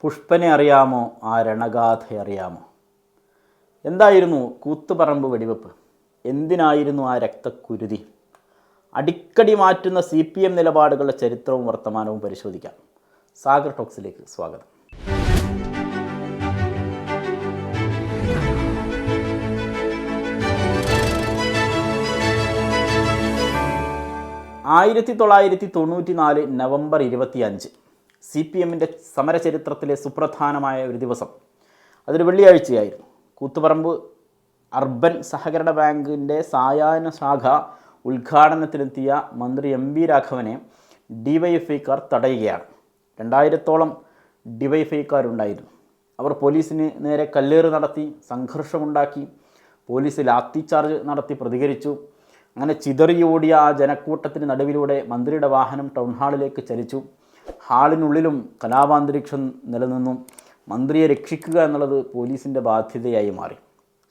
പുഷ്പനെ അറിയാമോ? ആ രണഗാഥ അറിയാമോ? എന്തായിരുന്നു കൂത്തുപറമ്പ് വെടിവെപ്പ്? എന്തിനായിരുന്നു ആ രക്തക്കുരുതി? അടിക്കടി മാറ്റുന്ന CPM നിലപാടുകളുടെ ചരിത്രവും വർത്തമാനവും പരിശോധിക്കാം. സാഗർ ടോക്സിലേക്ക് സ്വാഗതം. നവംബർ 25 CPMൻ്റെ സമരചരിത്രത്തിലെ സുപ്രധാനമായ ഒരു ദിവസം. അതൊരു വെള്ളിയാഴ്ചയായിരുന്നു. കൂത്തുപറമ്പ് അർബൻ സഹകരണ ബാങ്കിൻ്റെ സായാഹ്ന ശാഖ ഉദ്ഘാടനത്തിനെത്തിയ മന്ത്രി MV രാഘവനെ DYFIക്കാർ തടയുകയാണ്. 2000-ഓളം DYFIക്കാരുണ്ടായിരുന്നു. അവർ പോലീസിന് നേരെ കല്ലേറ് നടത്തി, സംഘർഷമുണ്ടാക്കി, പോലീസ് ലാത്തിച്ചാർജ് നടത്തി പ്രതികരിച്ചു. അങ്ങനെ ചിതറിയോടിയ ആ ജനക്കൂട്ടത്തിന് നടുവിലൂടെ മന്ത്രിയുടെ വാഹനം ടൗൺ ഹാളിലേക്ക് ചലിച്ചു. ഹാളിനുള്ളിലും കലാപാന്തരീക്ഷം നിലനിന്നു. മന്ത്രിയെ രക്ഷിക്കുക എന്നുള്ളത് പോലീസിൻ്റെ ബാധ്യതയായി മാറി.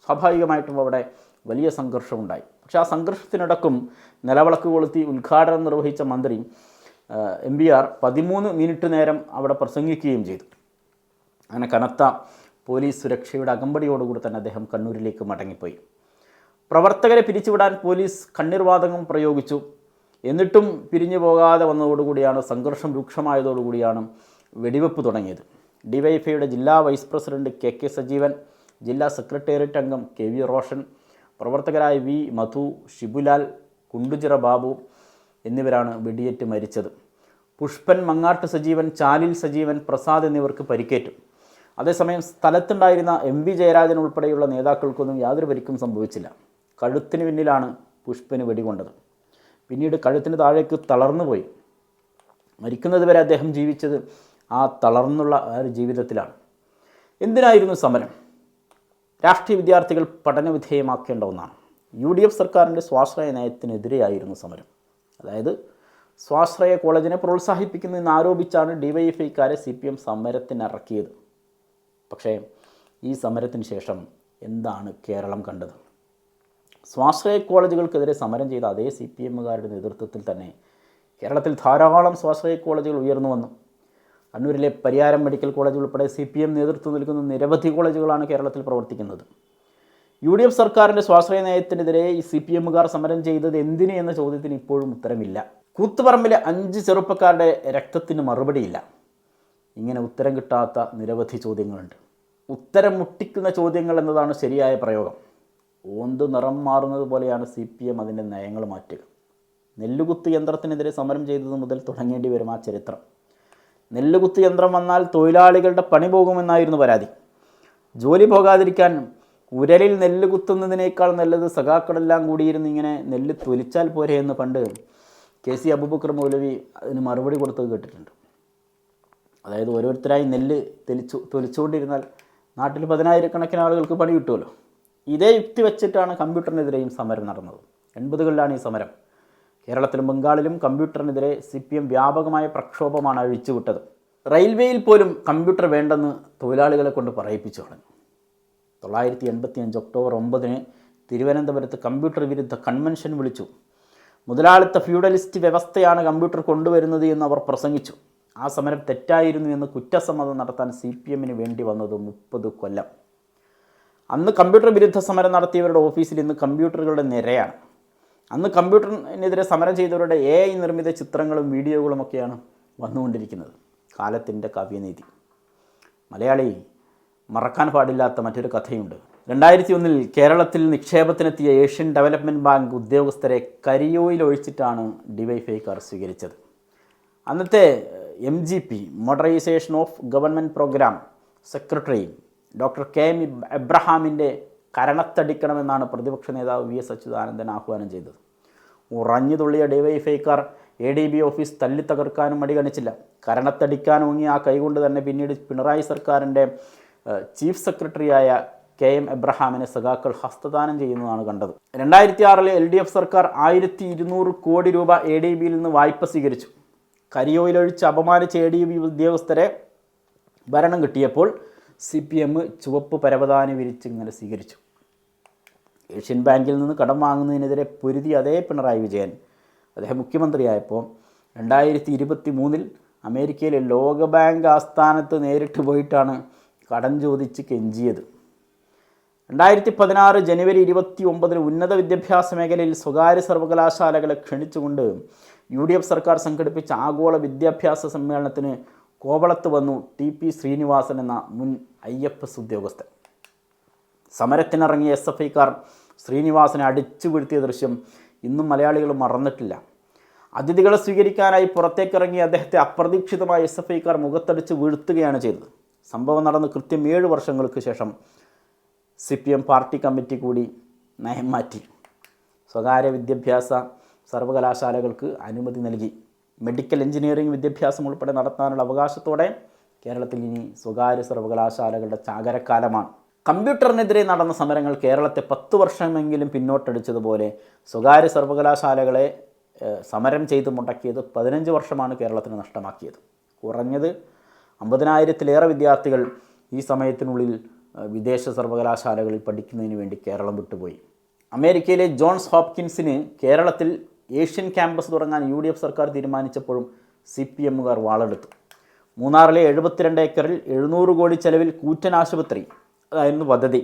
സ്വാഭാവികമായിട്ടും അവിടെ വലിയ സംഘർഷമുണ്ടായി. പക്ഷേ ആ സംഘർഷത്തിനിടക്കും നിലവിളക്ക് കൊളുത്തി ഉദ്ഘാടനം നിർവഹിച്ച മന്ത്രി MVR 13 മിനിറ്റ് നേരം അവിടെ പ്രസംഗിക്കുകയും ചെയ്തു. അങ്ങനെ കനത്ത പോലീസ് സുരക്ഷയുടെ അകമ്പടിയോടുകൂടി തന്നെ അദ്ദേഹം കണ്ണൂരിലേക്ക് മടങ്ങിപ്പോയി. പ്രവർത്തകരെ പിരിച്ചുവിടാൻ പോലീസ് കണ്ണീർവാതകം പ്രയോഗിച്ചു. എന്നിട്ടും പിരിഞ്ഞു പോകാതെ വന്നതോടുകൂടിയാണ്, സംഘർഷം രൂക്ഷമായതോടുകൂടിയാണ് വെടിവെപ്പ് തുടങ്ങിയത്. DYFIയുടെ ജില്ലാ വൈസ് പ്രസിഡന്റ് KK സജീവൻ, ജില്ലാ സെക്രട്ടേറിയറ്റ് അംഗം KV റോഷൻ, പ്രവർത്തകരായ V മധു, ഷിബുലാൽ, കുണ്ടുചിറ ബാബു എന്നിവരാണ് വെടിയേറ്റ് മരിച്ചത്. പുഷ്പൻ, മങ്ങാട്ട് സജീവൻ, ചാലിൽ സജീവൻ, പ്രസാദ് എന്നിവർക്ക് പരിക്കേറ്റു. അതേസമയം സ്ഥലത്തുണ്ടായിരുന്ന MV ജയരാജൻ ഉൾപ്പെടെയുള്ള നേതാക്കൾക്കൊന്നും യാതൊരു പരിക്കും സംഭവിച്ചില്ല. കഴുത്തിന് പിന്നിലാണ് പുഷ്പന് വെടികൊണ്ടത്. പിന്നീട് കഴുത്തിന് താഴേക്ക് തളർന്നുപോയി. മരിക്കുന്നത് വരെ അദ്ദേഹം ജീവിച്ചത് ആ തളർന്നുള്ള ആ ഒരു ജീവിതത്തിലാണ്. എന്തിനായിരുന്നു സമരം? രാഷ്ട്രീയ വിദ്യാർത്ഥികൾ പഠനവിധേയമാക്കേണ്ട ഒന്നാണ്. UDF സർക്കാരിൻ്റെ സ്വാശ്രയ നയത്തിനെതിരെയായിരുന്നു സമരം. അതായത് സ്വാശ്രയ കോളേജിനെ പ്രോത്സാഹിപ്പിക്കുന്നതെന്ന് ആരോപിച്ചാണ് DYFIക്കാരെ CPM സമരത്തിനിറക്കിയത്. പക്ഷേ ഈ സമരത്തിന് ശേഷം എന്താണ് കേരളം കണ്ടത്? സ്വാശ്രയ കോളേജുകൾക്കെതിരെ സമരം ചെയ്ത അതേ CPMകാരുടെ നേതൃത്വത്തിൽ തന്നെ കേരളത്തിൽ ധാരാളം സ്വാശ്രയ കോളേജുകൾ ഉയർന്നു വന്നു. കണ്ണൂരിലെ പരിയാരം മെഡിക്കൽ കോളേജ് ഉൾപ്പെടെ CPM നേതൃത്വം നൽകുന്ന നിരവധി കോളേജുകളാണ് കേരളത്തിൽ പ്രവർത്തിക്കുന്നത്. UDF സർക്കാരിൻ്റെ സ്വാശ്രയ നയത്തിനെതിരെ ഈ CPMകാർ സമരം ചെയ്തത് എന്തിന് എന്ന ചോദ്യത്തിന് ഇപ്പോഴും ഉത്തരമില്ല. കൂത്തുപറമ്പിലെ 5 ചെറുപ്പക്കാരുടെ രക്തത്തിന് മറുപടിയില്ല. ഇങ്ങനെ ഉത്തരം കിട്ടാത്ത നിരവധി ചോദ്യങ്ങളുണ്ട്. ഉത്തരം മുട്ടിക്കുന്ന ചോദ്യങ്ങൾ എന്നതാണ് ശരിയായ പ്രയോഗം. ഓന്ത് നിറം മാറുന്നത് പോലെയാണ് CPM അതിൻ്റെ നയങ്ങൾ മാറ്റുക. നെല്ലുകുത്ത് യന്ത്രത്തിനെതിരെ സമരം ചെയ്തത് മുതൽ തുടങ്ങേണ്ടി വരും ആ ചരിത്രം. നെല്ലുകുത്ത് യന്ത്രം വന്നാൽ തൊഴിലാളികളുടെ പണി പോകുമെന്നായിരുന്നു പരാതി. ജോലി പോകാതിരിക്കാൻ ഉരലിൽ നെല്ല് കുത്തുന്നതിനേക്കാൾ നല്ലത് സഖാക്കളെല്ലാം കൂടിയിരുന്ന് ഇങ്ങനെ നെല്ല് തൊലിച്ചാൽ പോരെ എന്ന് പണ്ട് KC അബൂബക്കർ മൗലവി അതിന് മറുപടി കൊടുത്തത് കേട്ടിട്ടുണ്ട്. അതായത് ഓരോരുത്തരായി നെല്ല് തൊലിച്ചുകൊണ്ടിരുന്നാൽ നാട്ടിൽ 10,000-കണക്കിന് ആളുകൾക്ക് പണി കിട്ടുമല്ലോ. ഇതേ യുക്തി വെച്ചിട്ടാണ് കമ്പ്യൂട്ടറിനെതിരെയും സമരം നടന്നത്. 80കളിലാണ് ഈ സമരം. കേരളത്തിലും ബംഗാളിലും കമ്പ്യൂട്ടറിനെതിരെ CPM വ്യാപകമായ പ്രക്ഷോഭമാണ് അഴിച്ചുവിട്ടത്. റെയിൽവേയിൽ പോലും കമ്പ്യൂട്ടർ വേണ്ടെന്ന് തൊഴിലാളികളെ കൊണ്ട് പറയിപ്പിച്ചു കളഞ്ഞു. 1985 ഒക്ടോബർ 9 തിരുവനന്തപുരത്ത് കമ്പ്യൂട്ടർ വിരുദ്ധ കൺവെൻഷൻ വിളിച്ചു. മുതലാളിത്ത ഫ്യൂഡലിസ്റ്റ് വ്യവസ്ഥയാണ് കമ്പ്യൂട്ടർ കൊണ്ടുവരുന്നത് എന്ന് അവർ പ്രസംഗിച്ചു. ആ സമരം തെറ്റായിരുന്നു എന്ന് കുറ്റസമ്മതം നടത്താൻ CPMന് വേണ്ടി വന്നത് 30 കൊല്ലം. അന്ന് കമ്പ്യൂട്ടർ വിരുദ്ധ സമരം നടത്തിയവരുടെ ഓഫീസിൽ ഇന്ന് കമ്പ്യൂട്ടറുകളുടെ നിരയാണ്. അന്ന് കമ്പ്യൂട്ടറിനെതിരെ സമരം ചെയ്തവരുടെ AI നിർമ്മിത ചിത്രങ്ങളും വീഡിയോകളുമൊക്കെയാണ് വന്നുകൊണ്ടിരിക്കുന്നത്. കാലത്തിൻ്റെ കാവ്യനീതി. മലയാളി മറക്കാൻ പാടില്ലാത്ത മറ്റൊരു കഥയുണ്ട്. 2001 കേരളത്തിൽ നിക്ഷേപത്തിനെത്തിയ ഏഷ്യൻ ഡെവലപ്മെൻറ്റ് ബാങ്ക് ഉദ്യോഗസ്ഥരെ കരിയോയിൽ ഒഴിച്ചിട്ടാണ് DYFIക്കാർ സ്വീകരിച്ചത്. അന്നത്തെ MGP modernisation of government programme secretary doctor KM എബ്രഹാമിൻ്റെ കരണത്തടിക്കണമെന്നാണ് പ്രതിപക്ഷ നേതാവ് VS അച്യുതാനന്ദൻ ആഹ്വാനം ചെയ്തത്. ഉറഞ്ഞു തുള്ളിയ DYFIക്കാർ ADB ഓഫീസ് തല്ലി തകർക്കാനും മടി കാണിച്ചില്ല. കരണത്തടിക്കാൻ ഓങ്ങി ആ കൈകൊണ്ട് തന്നെ പിന്നീട് പിണറായി സർക്കാരിൻ്റെ ചീഫ് സെക്രട്ടറിയായ KM എബ്രഹാമിനെ സഖാക്കൾ ഹസ്തദാനം ചെയ്യുന്നതാണ് കണ്ടത്. 2006 LDF സർക്കാർ 1200 കോടി രൂപ ADBയിൽ നിന്ന് വായ്പ സ്വീകരിച്ചു. കരിയോയിലൊഴിച്ച് അപമാനിച്ച ADB ഉദ്യോഗസ്ഥരെ ഭരണം കിട്ടിയപ്പോൾ CPM ചുവപ്പ് പരവതാനി വിരിച്ച് ഇങ്ങനെ സ്വീകരിച്ചു. ഏഷ്യൻ ബാങ്കിൽ നിന്ന് കടം വാങ്ങുന്നതിനെതിരെ പൊരുതി അതേ പിണറായി വിജയൻ അദ്ദേഹം മുഖ്യമന്ത്രിയായപ്പോൾ 2023 അമേരിക്കയിലെ ലോകബാങ്ക് ആസ്ഥാനത്ത് നേരിട്ട് പോയിട്ടാണ് കടം ചോദിച്ച് കെഞ്ചിയത്. 2016 ജനുവരി 29 ഉന്നത വിദ്യാഭ്യാസ മേഖലയിൽ സ്വകാര്യ സർവകലാശാലകളെ ക്ഷണിച്ചുകൊണ്ട് UDF സർക്കാർ സംഘടിപ്പിച്ച ആഗോള വിദ്യാഭ്യാസ സമ്മേളനത്തിന് കോവളത്ത് വന്നു TP ശ്രീനിവാസൻ എന്ന മുൻ IFS ഉദ്യോഗസ്ഥൻ. സമരത്തിനിറങ്ങിയ SFIക്കാർ ശ്രീനിവാസനെ അടിച്ചു വീഴ്ത്തിയ ദൃശ്യം ഇന്നും മലയാളികൾ മറന്നിട്ടില്ല. അതിഥികളെ സ്വീകരിക്കാനായി പുറത്തേക്കിറങ്ങിയ അദ്ദേഹത്തെ അപ്രതീക്ഷിതമായി SFIക്കാർ മുഖത്തടിച്ച് വീഴ്ത്തുകയാണ് ചെയ്തത്. സംഭവം നടന്ന് കൃത്യം 7 വർഷങ്ങൾക്ക് ശേഷം CPM പാർട്ടി കമ്മിറ്റി കൂടി നയം മാറ്റി. സ്വകാര്യ വിദ്യാഭ്യാസ സർവകലാശാലകൾക്ക് അനുമതി നൽകി. മെഡിക്കൽ എഞ്ചിനീയറിംഗ് വിദ്യാഭ്യാസം ഉൾപ്പെടെ നടത്താനുള്ള അവകാശത്തോടെ കേരളത്തിൽ ഇനി സ്വകാര്യ സർവകലാശാലകളുടെ ചാകരക്കാലമാണ്. കമ്പ്യൂട്ടറിനെതിരെ നടന്ന സമരങ്ങൾ കേരളത്തെ 10 വർഷമെങ്കിലും പിന്നോട്ടടിച്ചതുപോലെ സ്വകാര്യ സർവകലാശാലകളെ സമരം ചെയ്ത് മുടക്കിയത് 15 വർഷമാണ് കേരളത്തിന് നഷ്ടമാക്കിയത്. കുറഞ്ഞത് 50,000-ലേറെ വിദ്യാർത്ഥികൾ ഈ സമയത്തിനുള്ളിൽ വിദേശ സർവകലാശാലകളിൽ പഠിക്കുന്നതിന് വേണ്ടി കേരളം വിട്ടുപോയി. അമേരിക്കയിലെ ജോൺസ് ഹോപ്കിൻസിന് കേരളത്തിൽ ഏഷ്യൻ ക്യാമ്പസ് തുടങ്ങാൻ UDF സർക്കാർ തീരുമാനിച്ചപ്പോഴും CPMകാർ വാളെടുത്തു. മൂന്നാറിലെ 72 ഏക്കറിൽ 700 കോടി ചെലവിൽ കൂറ്റൻ ആശുപത്രി, അതായിരുന്നു പദ്ധതി.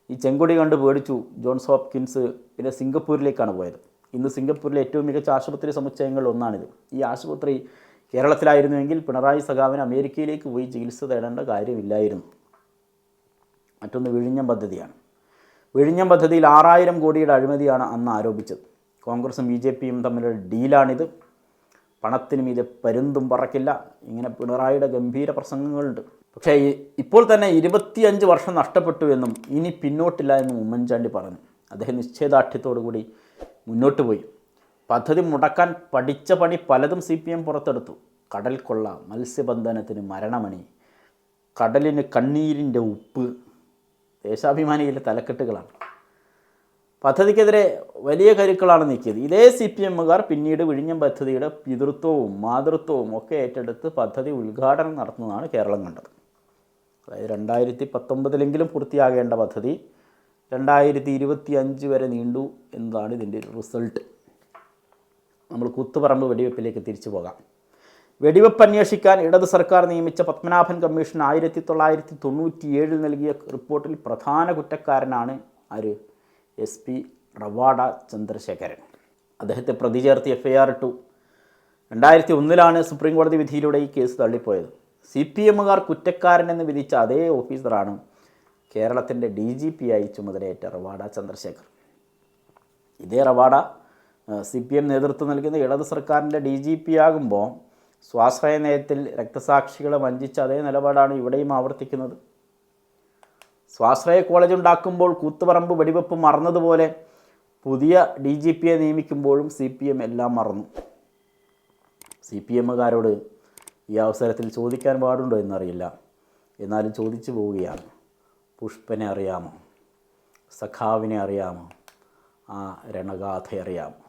ഈ ചെങ്കൊടി കണ്ട് പേടിച്ചു ജോൺസ് ഹോപ്കിൻസ്. പിന്നെ സിംഗപ്പൂരിലേക്കാണ് പോയത്. ഇന്ന് സിംഗപ്പൂരിലെ ഏറ്റവും മികച്ച ആശുപത്രി സമുച്ചയങ്ങളിൽ ഒന്നാണിത്. ഈ ആശുപത്രി കേരളത്തിലായിരുന്നുവെങ്കിൽ പിണറായി സഖാവിന് അമേരിക്കയിലേക്ക് പോയി ചികിത്സ തേടേണ്ട കാര്യമില്ലായിരുന്നു. മറ്റൊന്ന് വിഴിഞ്ഞം പദ്ധതിയാണ്. വിഴിഞ്ഞം പദ്ധതിയിൽ 6000 കോടിയുടെ അഴിമതിയാണ് അന്ന് ആരോപിച്ചത്. കോൺഗ്രസും BJPയും തമ്മിലുള്ള ഡീലാണിത്. പണത്തിന് മീതെ പരുന്തും പറക്കില്ല, ഇങ്ങനെ പിണറായിയുടെ ഗംഭീര പ്രസംഗങ്ങളുണ്ട്. പക്ഷേ ഇപ്പോൾ തന്നെ 25 വർഷം നഷ്ടപ്പെട്ടു എന്നും ഇനി പിന്നോട്ടില്ല എന്നും ഉമ്മൻചാണ്ടി പറഞ്ഞു. അദ്ദേഹം നിശ്ചയദാർഢ്യത്തോടു കൂടി മുന്നോട്ട് പോയി. പദ്ധതി മുടക്കാൻ പഠിച്ച പണി പലതും CPM പുറത്തെടുത്തു. കടൽ കൊള്ള, മത്സ്യബന്ധനത്തിന് മരണമണി, കടലിന് കണ്ണീരിൻ്റെ ഉപ്പ്, ദേശാഭിമാനിയിലെ തലക്കെട്ടുകളാണ്. പദ്ധതിക്കെതിരെ വലിയ കരുക്കളാണ് നീക്കിയത്. ഇതേ CPMകാർ പിന്നീട് വിഴിഞ്ഞം പദ്ധതിയുടെ പിതൃത്വവും മാതൃത്വവും ഒക്കെ ഏറ്റെടുത്ത് പദ്ധതി ഉദ്ഘാടനം നടത്തുന്നതാണ് കേരളം കണ്ടത്. അതായത് 2019 പൂർത്തിയാകേണ്ട പദ്ധതി 2025 വരെ നീണ്ടു എന്നതാണ് ഇതിൻ്റെ റിസൾട്ട്. നമ്മൾ കൂത്തുപറമ്പ് വെടിവെപ്പിലേക്ക് തിരിച്ചു പോകാം. വെടിവെപ്പ് അന്വേഷിക്കാൻ ഇടത് സർക്കാർ നിയമിച്ച പത്മനാഭൻ കമ്മീഷൻ 1997 നൽകിയ റിപ്പോർട്ടിൽ പ്രധാന കുറ്റക്കാരനാണ് ആര്? SP റവാഡ ചന്ദ്രശേഖരൻ. അദ്ദേഹത്തെ പ്രതി ചേർത്ത് FIR ഇട്ടു. 2001 സുപ്രീം കോടതി വിധിയിലൂടെ ഈ കേസ് തള്ളിപ്പോയത്. CPMകാർ കുറ്റക്കാരനെന്ന് വിധിച്ച അതേ ഓഫീസറാണ് കേരളത്തിൻ്റെ DGP ആയി ചുമതലയേറ്റ റവാഡ ചന്ദ്രശേഖർ. ഇതേ റവാഡ CPM നേതൃത്വം നൽകുന്ന ഇടത് സർക്കാരിൻ്റെ DGP ആകുമ്പോൾ സ്വാശ്രയ നയത്തിൽ രക്തസാക്ഷികളെ വഞ്ചിച്ച അതേ നിലപാടാണ് ഇവിടെയും ആവർത്തിക്കുന്നത്. സ്വാശ്രയ കോളേജ് ഉണ്ടാക്കുമ്പോൾ കൂത്തുപറമ്പ് വെടിവെപ്പ് മറന്നതുപോലെ പുതിയ DGPയെ നിയമിക്കുമ്പോഴും CPM എല്ലാം മറന്നു. CPMകാരോട് ഈ അവസരത്തിൽ ചോദിക്കാൻ പാടുണ്ടോ എന്നറിയില്ല, എന്നാലും ചോദിച്ചു പോവുകയാണ്. പുഷ്പനെ അറിയാമോ? സഖാവിനെ അറിയാമോ? ആ രണഗാഥ അറിയാമോ?